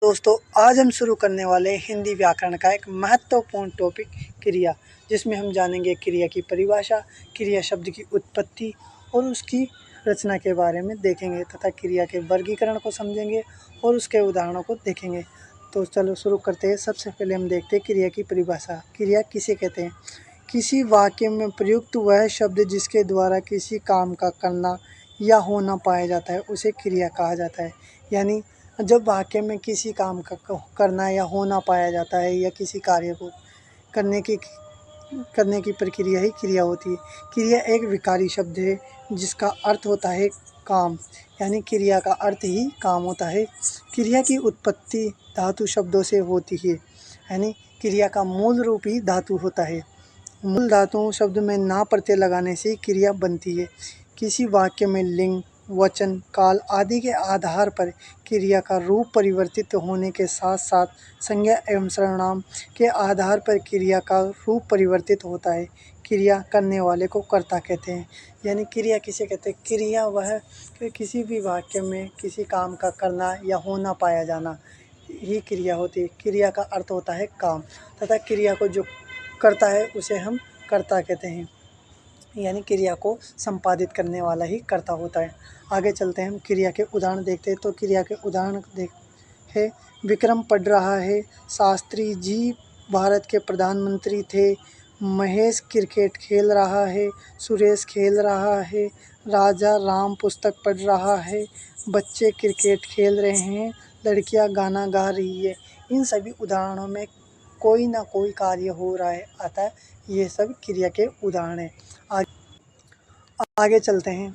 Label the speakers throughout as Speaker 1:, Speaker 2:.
Speaker 1: दोस्तों, आज हम शुरू करने वाले हैं हिंदी व्याकरण का एक महत्वपूर्ण टॉपिक क्रिया, जिसमें हम जानेंगे क्रिया की परिभाषा, क्रिया शब्द की उत्पत्ति और उसकी रचना के बारे में देखेंगे तथा क्रिया के वर्गीकरण को समझेंगे और उसके उदाहरणों को देखेंगे। तो चलो शुरू करते हैं। सबसे पहले हम देखते हैं क्रिया की परिभाषा। क्रिया किसे कहते हैं? किसी वाक्य में प्रयुक्त वह शब्द जिसके द्वारा किसी काम का करना या होना पाया जाता है उसे क्रिया कहा जाता है। यानी जब वाक्य में किसी काम का करना या होना पाया जाता है या किसी कार्य को करने की प्रक्रिया ही क्रिया होती है। क्रिया एक विकारी शब्द है जिसका अर्थ होता है काम, यानी क्रिया का अर्थ ही काम होता है। क्रिया की उत्पत्ति धातु शब्दों से होती है, यानी क्रिया का मूल रूप ही धातु होता है। मूल धातु शब्द में ना प्रत्यय लगाने से क्रिया बनती है। किसी वाक्य में लिंग, वचन, काल आदि के आधार पर क्रिया का रूप परिवर्तित होने के साथ साथ संज्ञा एवं सर्वनाम के आधार पर क्रिया का रूप परिवर्तित होता है। क्रिया करने वाले को कर्ता कहते हैं। यानी क्रिया किसे कहते हैं? क्रिया वह किसी भी वाक्य में किसी काम का करना या होना पाया जाना ही क्रिया होती है। क्रिया का अर्थ होता है काम तथा क्रिया को जो करता है उसे हम कर्ता कहते हैं, यानी क्रिया को संपादित करने वाला ही कर्ता होता है। आगे चलते हैं, हम क्रिया के उदाहरण देखते हैं। तो क्रिया के उदाहरण है, विक्रम पढ़ रहा है, शास्त्री जी भारत के प्रधानमंत्री थे, महेश क्रिकेट खेल रहा है, सुरेश खेल रहा है, राजा राम पुस्तक पढ़ रहा है, बच्चे क्रिकेट खेल रहे हैं, लड़कियां गाना गा रही है। इन सभी उदाहरणों में कोई ना कोई कार्य हो रहा है, अतः ये सब क्रिया के उदाहरण हैं। आगे चलते हैं।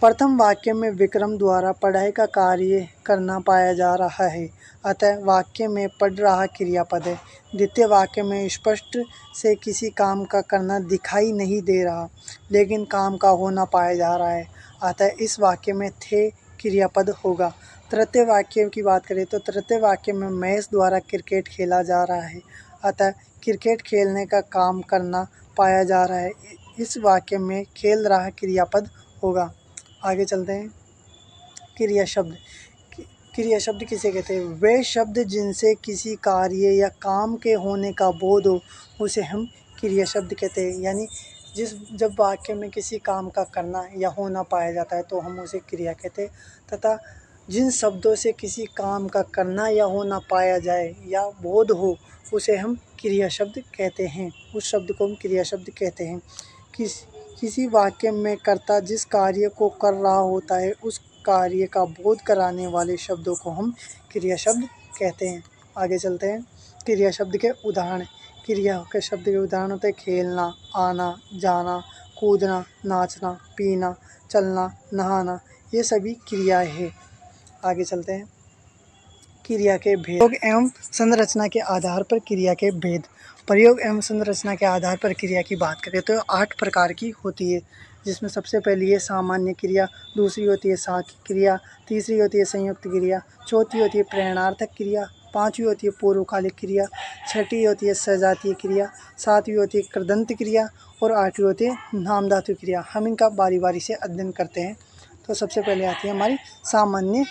Speaker 1: प्रथम वाक्य में विक्रम द्वारा पढ़ाई का कार्य करना पाया जा रहा है, अतः वाक्य में पढ़ रहा क्रियापद है। द्वितीय वाक्य में स्पष्ट से किसी काम का करना दिखाई नहीं दे रहा, लेकिन काम का होना पाया जा रहा है, अतः इस वाक्य में थे क्रियापद होगा। तृतीय वाक्य की बात करें तो तृतीय वाक्य में महेश द्वारा क्रिकेट खेला जा रहा है, अतः क्रिकेट खेलने का काम करना पाया जा रहा है। इस वाक्य में खेल रहा क्रियापद होगा। आगे चलते हैं। क्रिया शब्द। क्रिया शब्द किसे कहते हैं? वे शब्द जिनसे किसी कार्य या काम के होने का बोध हो उसे हम क्रिया शब्द कहते हैं। यानी जब वाक्य में किसी काम का करना या होना पाया जाता है तो हम उसे क्रिया कहते हैं, तथा जिन शब्दों से किसी काम का करना या होना पाया जाए या बोध हो उसे हम क्रिया शब्द कहते हैं। उस शब्द को हम क्रिया शब्द कहते हैं। किसी वाक्य में कर्ता जिस कार्य को कर रहा होता है उस कार्य का बोध कराने वाले शब्दों को हम क्रिया शब्द कहते हैं। आगे चलते हैं। क्रिया शब्द के उदाहरण। क्रिया के शब्द के उदाहरण होते हैं खेलना, आना, जाना, कूदना, नाचना, पीना, चलना, नहाना, ये सभी क्रियाएं हैं। आगे चलते हैं। क्रिया के भेद। प्रयोग एवं संरचना के आधार पर क्रिया के भेद। प्रयोग एवं संरचना के आधार पर क्रिया की बात करें तो 8 प्रकार की होती है, जिसमें सबसे पहली है सामान्य क्रिया, दूसरी होती है साक्ष्य क्रिया, तीसरी होती है संयुक्त क्रिया, चौथी होती है प्रेरणार्थक क्रिया, पाँचवीं होती है पूर्वकालिक क्रिया, छठी होती है सजातीय क्रिया, सातवीं होती है कृदंत क्रिया और आठवीं होती है नामधातु क्रिया। हम इनका बारी बारी से अध्ययन करते हैं। तो सबसे पहले आती है हमारी सामान्य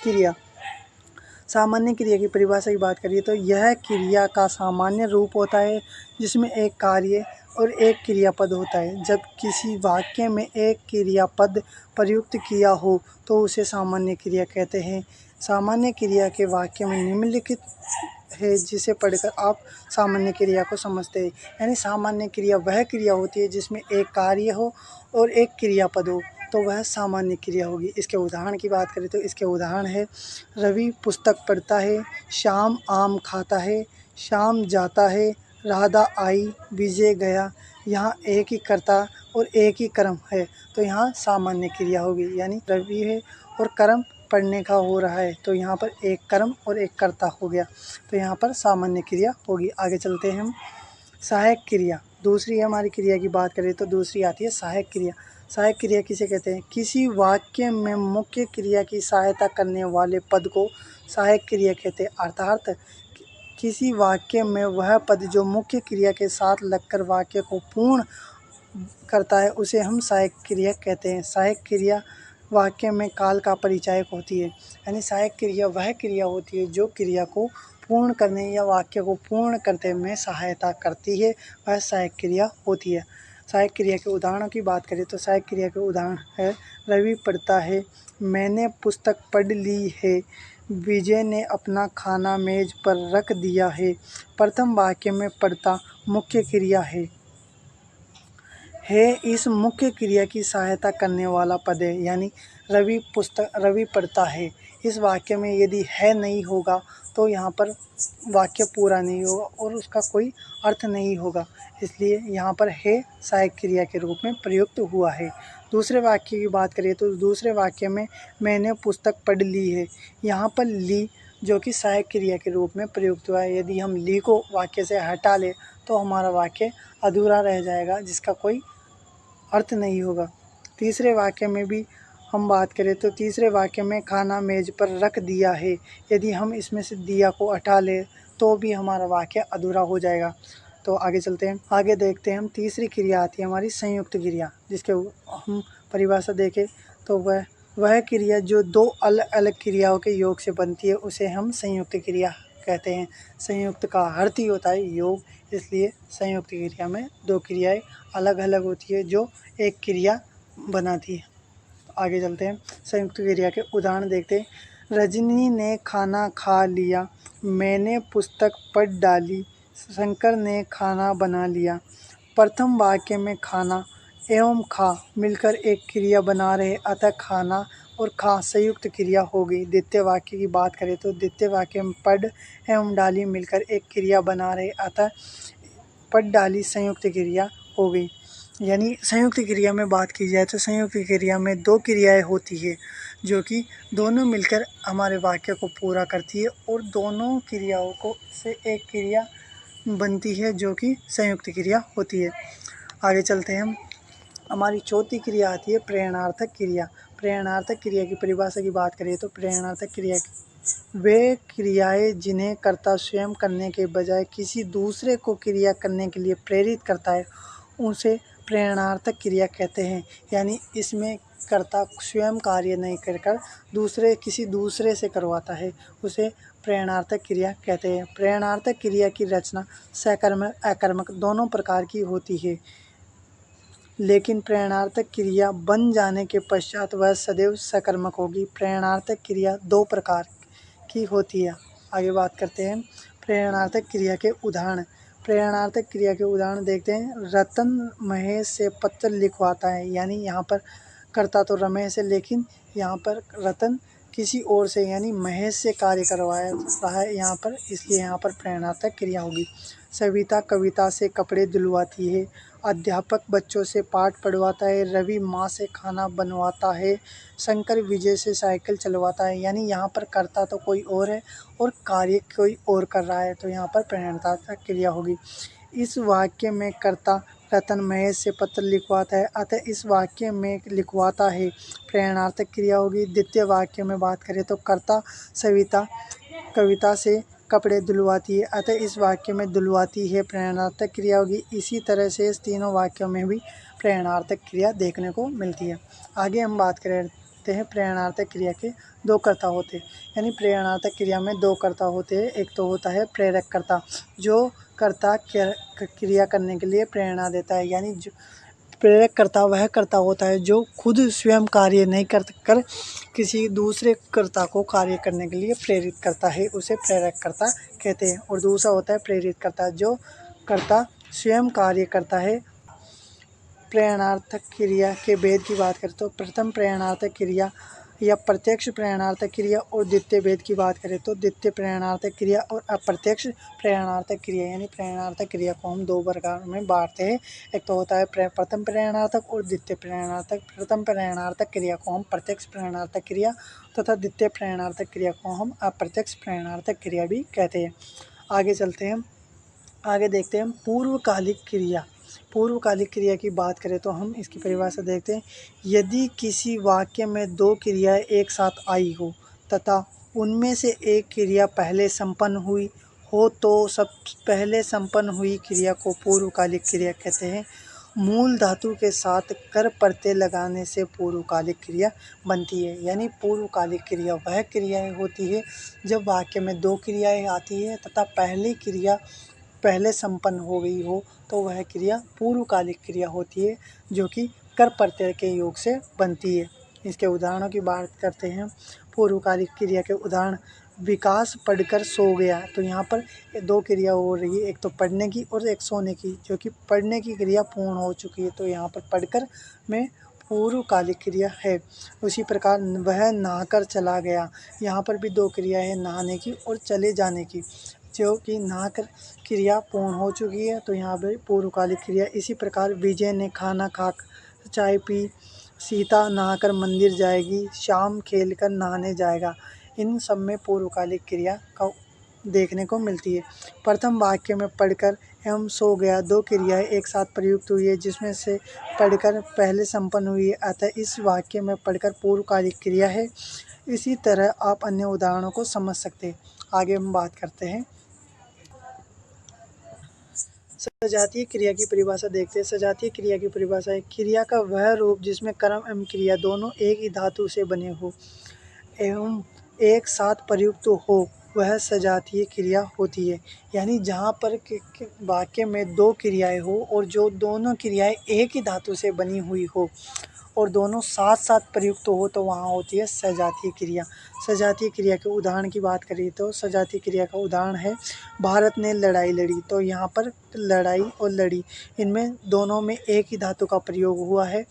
Speaker 1: क्रिया। सामान्य क्रिया की परिभाषा की बात करिए तो यह क्रिया का सामान्य रूप होता है जिसमें एक कार्य और एक क्रियापद होता है। जब किसी वाक्य में एक क्रियापद प्रयुक्त किया हो तो उसे सामान्य क्रिया कहते हैं। सामान्य क्रिया के वाक्य में निम्नलिखित है जिसे पढ़कर आप सामान्य क्रिया को समझते हैं। यानी सामान्य क्रिया वह क्रिया होती है जिसमें एक कार्य हो और एक क्रियापद हो, तो वह सामान्य क्रिया होगी। इसके उदाहरण की बात करें तो इसके उदाहरण है, रवि पुस्तक पढ़ता है, श्याम आम खाता है, श्याम जाता है, राधा आई, विजय गया। यहाँ एक ही कर्ता और एक ही कर्म है, तो यहाँ सामान्य क्रिया होगी। यानी रवि है और कर्म पढ़ने का हो रहा है, तो यहाँ पर एक कर्म और एक कर्ता हो गया, तो यहाँ पर सामान्य क्रिया होगी। आगे चलते हैं हम। सहायक क्रिया दूसरी है हमारी। क्रिया की बात करें तो दूसरी आती है सहायक क्रिया। सहायक क्रिया किसे कहते हैं? किसी वाक्य में मुख्य क्रिया की सहायता करने वाले पद को सहायक क्रिया कहते हैं। अर्थात किसी वाक्य में वह पद जो मुख्य क्रिया के साथ लगकर वाक्य को पूर्ण करता है उसे हम सहायक क्रिया कहते हैं। सहायक क्रिया वाक्य में काल का परिचायक होती है। यानी सहायक क्रिया वह क्रिया होती है जो क्रिया को पूर्ण करने या वाक्य को पूर्ण करने में सहायता करती है, वह सहायक क्रिया होती है। सहायक क्रिया के उदाहरणों की बात करें तो सहायक क्रिया के उदाहरण है रवि पढ़ता है, मैंने पुस्तक पढ़ ली है, विजय ने अपना खाना मेज पर रख दिया है। प्रथम वाक्य में पढ़ता मुख्य क्रिया है इस मुख्य क्रिया की सहायता करने वाला पद है। यानी रवि पढ़ता है, इस वाक्य में यदि है नहीं होगा तो यहाँ पर वाक्य पूरा नहीं होगा और उसका कोई अर्थ नहीं होगा, इसलिए यहाँ पर है सहायक क्रिया के रूप में प्रयुक्त हुआ है। दूसरे वाक्य की बात करें तो दूसरे वाक्य में मैंने पुस्तक पढ़ ली है, यहाँ पर ली जो कि सहायक क्रिया के रूप में प्रयुक्त हुआ है। यदि हम ली को वाक्य से हटा ले तो हमारा वाक्य अधूरा रह जाएगा, जिसका कोई अर्थ नहीं होगा। तीसरे वाक्य में भी हम बात करें तो तीसरे वाक्य में खाना मेज पर रख दिया है, यदि हम इसमें से दिया को हटा लें तो भी हमारा वाक्य अधूरा हो जाएगा। तो आगे चलते हैं, आगे देखते हैं हम तीसरी क्रिया आती है हमारी संयुक्त क्रिया, जिसके हम परिभाषा देखें तो वह क्रिया जो दो अलग अलग क्रियाओं के योग से बनती है उसे हम संयुक्त क्रिया कहते हैं। संयुक्त का अर्थ ही होता है योग, इसलिए संयुक्त क्रिया में दो क्रियाएं अलग अलग होती है जो एक क्रिया बनाती है। आगे चलते हैं, संयुक्त क्रिया के उदाहरण देखते हैं। रजनी ने खाना खा लिया, मैंने पुस्तक पढ़ डाली, शंकर ने खाना बना लिया। प्रथम वाक्य में खाना एवं खा मिलकर एक क्रिया बना रहे, अतः खाना और खा संयुक्त क्रिया हो गई। द्वितीय वाक्य की बात करें तो द्वितीय वाक्य में पढ़ एवं डाली मिलकर एक क्रिया बना रहे, अतः पढ़ डाली संयुक्त क्रिया हो गई। यानी संयुक्त क्रिया में बात की जाए तो संयुक्त क्रिया में दो क्रियाएं होती है जो कि दोनों मिलकर हमारे वाक्य को पूरा करती है और दोनों क्रियाओं को से एक क्रिया बनती है जो कि संयुक्त क्रिया होती है। आगे चलते हैं हम, हमारी चौथी क्रिया आती है प्रेरणार्थक क्रिया। प्रेरणार्थक क्रिया की परिभाषा की बात करें तो प्रेरणार्थक क्रिया वे क्रियाएं जिन्हें कर्ता स्वयं करने के बजाय किसी दूसरे को क्रिया करने के लिए प्रेरित करता है उसे प्रेरणार्थक क्रिया कहते हैं। यानी इसमें कर्ता स्वयं कार्य नहीं कर किसी दूसरे से करवाता है, उसे प्रेरणार्थक क्रिया कहते हैं। प्रेरणार्थक क्रिया की रचना सकर्मक अकर्मक दोनों प्रकार की होती है, लेकिन प्रेरणार्थक क्रिया बन जाने के पश्चात वह सदैव सकर्मक होगी। प्रेरणार्थक क्रिया दो प्रकार की होती है। आगे बात करते हैं प्रेरणार्थक क्रिया के उदाहरण। प्रेरणार्थक क्रिया के उदाहरण देखते हैं। रतन महेश से पत्र लिखवाता है, यानी यहाँ पर कर्ता तो रमेश है लेकिन यहाँ पर रतन किसी और से यानी महेश से कार्य करवाया रहा है यहाँ पर, इसलिए यहाँ पर प्रेरणार्थक क्रिया होगी। सविता कविता से कपड़े धुलवाती है, अध्यापक बच्चों से पाठ पढ़वाता है, रवि माँ से खाना बनवाता है, शंकर विजय से साइकिल चलवाता है। यानी यहाँ पर कर्ता तो कोई और है और कार्य कोई और कर रहा है, तो यहाँ पर प्रेरणार्थक क्रिया होगी। इस वाक्य में कर्ता रतन महेश से पत्र लिखवाता है, अतः इस वाक्य में लिखवाता है प्रेरणार्थक क्रिया होगी। द्वितीय वाक्य में बात करें तो कर्ता सविता कविता से कपड़े धुलवाती है, अतः इस वाक्य में धुलवाती है प्रेरणार्थक क्रिया होगी। इसी तरह से इस तीनों वाक्यों में भी प्रेरणार्थक क्रिया देखने को मिलती है। आगे हम बात करते हैं प्रेरणार्थक क्रिया के दो कर्ता होते हैं। यानी प्रेरणार्थक क्रिया में दो कर्ता होते हैं, एक तो होता है प्रेरक कर्ता जो कर्ता क्रिया करने के लिए प्रेरणा देता है। यानी जो प्रेरक कर्ता वह कर्ता होता है जो खुद स्वयं कार्य नहीं कर किसी दूसरे कर्ता को कार्य करने के लिए प्रेरित करता है, उसे प्रेरक कर्ता कहते हैं। और दूसरा होता है प्रेरित कर्ता जो कर्ता स्वयं कार्य करता है। प्रेरणार्थक क्रिया के भेद की बात करें तो प्रथम प्रेरणार्थक क्रिया या प्रत्यक्ष प्रेरणार्थक क्रिया और द्वितीय भेद की बात करें तो द्वितीय प्रेरणार्थक क्रिया और अप्रत्यक्ष प्रेरणार्थक क्रिया। यानी प्रेरणार्थक क्रिया को हम दो प्रकार में बांटते हैं, एक तो होता है प्रथम प्रेरणार्थक और द्वितीय प्रेरणार्थक। प्रथम प्रेरणार्थक क्रिया को हम प्रत्यक्ष प्रेरणार्थक क्रिया तथा द्वितीय प्रेरणार्थक क्रिया को हम अप्रत्यक्ष प्रेरणार्थक क्रिया भी कहते हैं। आगे चलते हैं, आगे देखते हैं पूर्वकालिक क्रिया। पूर्वकालिक क्रिया की बात करें तो हम इसकी परिभाषा देखते हैं। यदि किसी वाक्य में दो क्रियाएं एक साथ आई हो तथा उनमें से एक क्रिया पहले संपन्न हुई हो तो सब पहले संपन्न हुई क्रिया को पूर्वकालिक क्रिया कहते हैं मूल धातु के साथ कर प्रत्यय लगाने से पूर्वकालिक क्रिया बनती है। यानी पूर्वकालिक क्रिया वह क्रियाएँ होती है जब वाक्य में दो क्रियाएँ आती है तथा पहली क्रिया पहले संपन्न हो गई हो तो वह क्रिया पूर्वकालिक क्रिया होती है, जो कि कर प्रत्यय के योग से बनती है। इसके उदाहरणों की बात करते हैं। पूर्वकालिक क्रिया के उदाहरण, विकास पढ़कर सो गया। तो यहाँ पर दो क्रिया हो रही है, एक तो पढ़ने की और एक सोने की, जो कि पढ़ने की क्रिया पूर्ण हो चुकी है, तो यहाँ पर पढ़कर में पूर्वकालिक क्रिया है। उसी प्रकार वह नहाकर चला गया, यहाँ पर भी दो क्रिया है, नहाने की और चले जाने की, जो कि नहाकर क्रिया पूर्ण हो चुकी है, तो यहाँ पर पूर्वकालिक क्रिया। इसी प्रकार विजय ने खाना खा चाय पी, सीता नहाकर मंदिर जाएगी, श्याम खेलकर नहाने जाएगा। इन सब में पूर्वकालिक क्रिया का देखने को मिलती है। प्रथम वाक्य में पढ़कर एवं सो गया दो क्रियाएं एक साथ प्रयुक्त हुई है, जिसमें से पढ़कर पहले संपन्न हुई है, अतः इस वाक्य में पढ़कर पूर्वकालिक क्रिया है। इसी तरह आप अन्य उदाहरणों को समझ सकते हैं। आगे हम बात करते हैं सजातीय क्रिया की परिभाषा देखते हैं। सजातीय क्रिया की परिभाषा है क्रिया का वह रूप जिसमें कर्म एवं क्रिया दोनों एक ही धातु से बने हो एवं एक साथ प्रयुक्त हो, वह सजातीय क्रिया होती है। यानी जहाँ पर वाक्य में दो क्रियाएं हो और जो दोनों क्रियाएं एक ही धातु से बनी हुई हो और दोनों साथ साथ प्रयुक्त हो, तो वहाँ होती है सजातीय क्रिया। सजातीय क्रिया के उदाहरण की बात करें तो सजातीय क्रिया का उदाहरण है, भारत ने लड़ाई लड़ी। तो यहाँ पर लड़ाई और लड़ी, इनमें दोनों में एक ही धातु का प्रयोग हुआ है,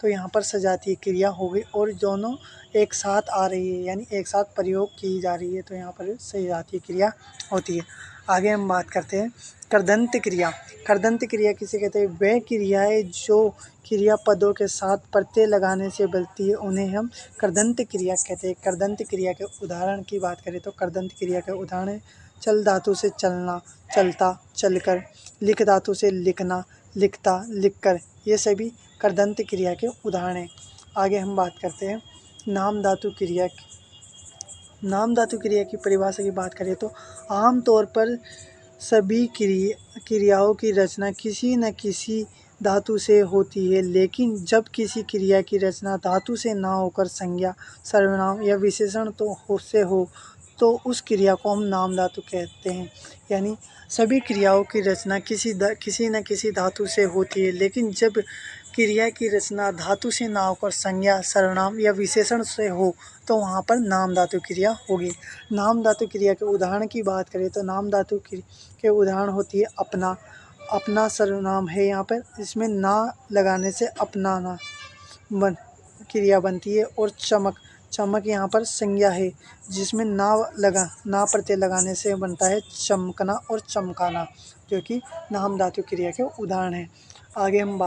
Speaker 1: तो यहाँ पर सजातीय क्रिया हो गई और दोनों एक साथ आ रही है, यानी एक साथ प्रयोग की जा रही है, तो यहाँ पर सजातीय क्रिया होती है। आगे हम बात करते हैं कर्दंत क्रिया। कर्दंत क्रिया किसे कहते हैं? वह क्रियाएं जो क्रियापदों के साथ प्रत्यय लगाने से बनती है, उन्हें हम कर्दंत क्रिया कहते हैं। कर्दंत क्रिया के उदाहरण की बात करें तो कर्दंत क्रिया के उदाहरण है, चल धातु से चलना, चलता, चलकर। लिख धातु से लिखना, लिखता, लिखकर। ये सभी कर्दंत क्रिया के उदाहरण हैं। आगे हम बात करते हैं नाम धातु क्रिया। नाम धातु क्रिया की परिभाषा की बात करें तो आम तौर पर सभी क्रियाओं की रचना किसी न किसी धातु से होती है, लेकिन जब किसी क्रिया की रचना धातु से ना होकर संज्ञा, सर्वनाम या विशेषण से हो तो उस क्रिया को हम नाम धातु कहते हैं। यानी सभी क्रियाओं की रचना किसी न किसी धातु से होती है, लेकिन जब क्रिया की रचना धातु से ना होकर संज्ञा, सर्वनाम या विशेषण से हो तो वहाँ पर नाम धातु क्रिया होगी। नाम धातु क्रिया के उदाहरण की बात करें तो नाम धातु के उदाहरण होती है अपना। अपना सर्वनाम है यहाँ पर, इसमें ना लगाने से अपनाना क्रिया बनती है। और चमक, चमक यहाँ पर संज्ञा है, जिसमें ना प्रत्यय लगाने से बनता है चमकना और चमकाना, जो कि नाम धातु क्रिया के उदाहरण है। आगे हम